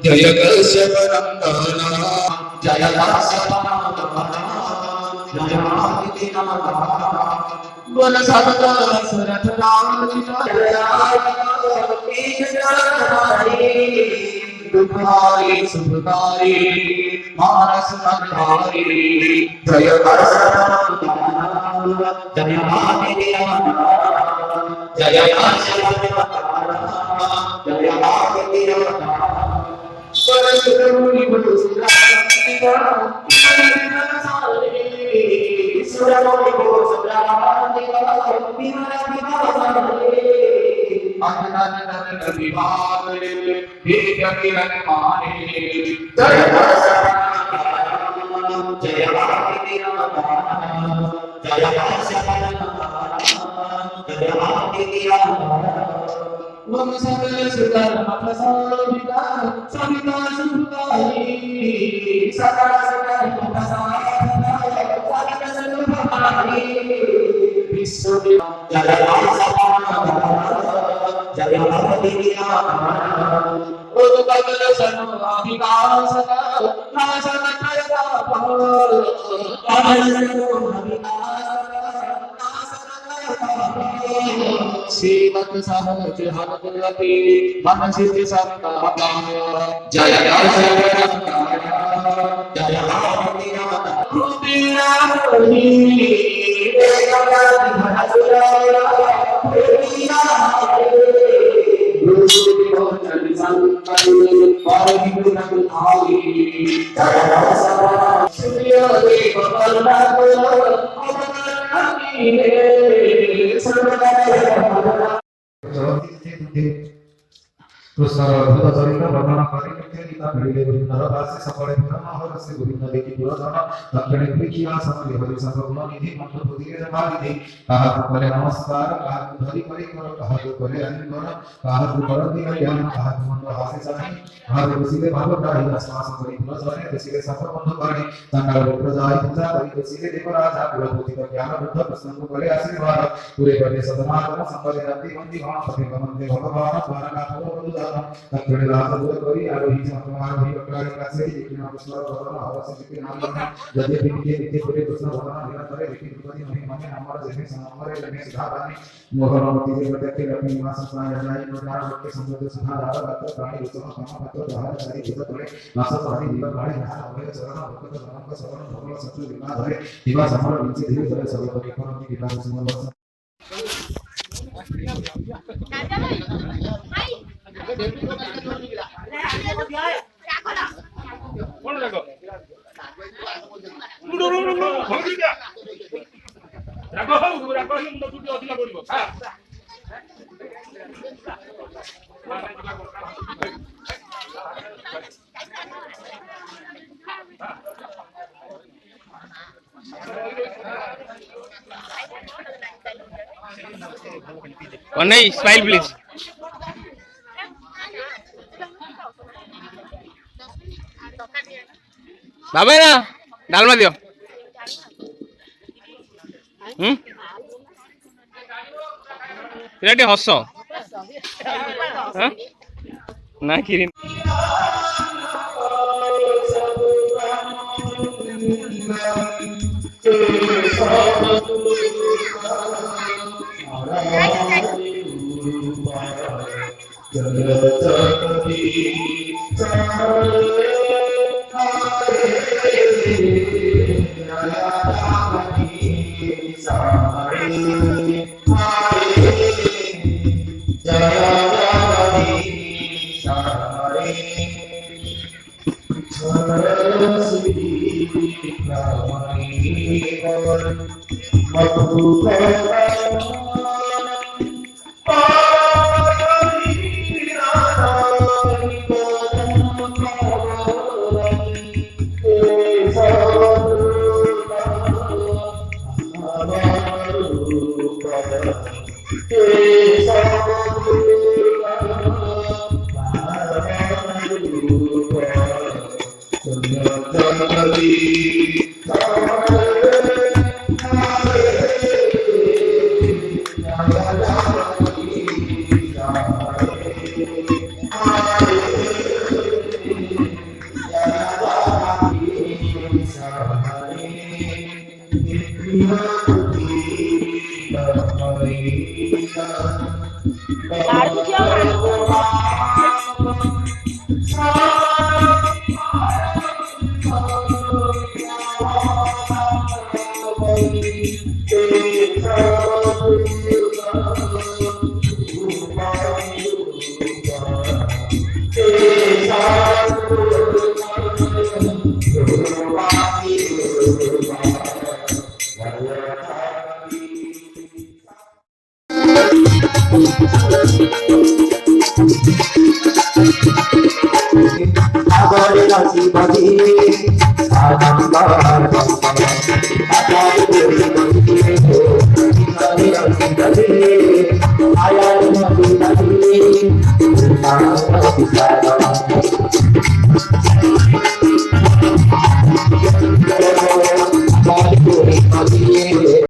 जय कश्यप नंदन जय बोल सदा सुरथ राम दुखारी सुखारी मानस मनहारी जय कश्यप जय जय Om Sakala Sudara Makasavita Savita Sudari Sakala Sudara Makasavita Savita Sudari Vishwadeva Jaya Jaya Jaya Om Sakala Sarvabhika Sakala Nasana Jaya Pahal श्रीमत सहज हनुमति मन सिद्ध संताय जय जय Terusara buta cerita bagaimana kali kita beri berita kasih sampai pertama harus berita bagi dua orang tak boleh berkira sampai hari sampai bulan ini mantu putih sekali ini kahar kepada namaskar kahar dari kali kalau kahar kepada anu orang kahar kepada dia yang kahar mantu hasil sahih kahar bersih bahawa dari asal sampai bulan sore bersih sampai mantu kali tanggal berjaya kita dari bersih dekora bulan putih kerjaan betul bersama kali hasil bahawa pure pada saudara sampai nanti mandi orang pakai kaman dewa bahawa barang apa tak berlaku beri ada hijau kemarin di belakang kasih di kena besar orang awak sedikit nama jadi pikir boleh besar orang dia tarik pikir tadi mana nama jenis nama jenis sahabat mohon tidak berdekat kami masa saya lain negara berke sampai sahabat atau kami itu sama atau bahan dari kita boleh masa hari di bawah nah boleh seorang berkata dalam seorang boleh satu lima dari tiba sama benci diri dari sebuah ekonomi kita semua bangsa One smile please. बाबा ना डाल मत दियो हस ना कि Adore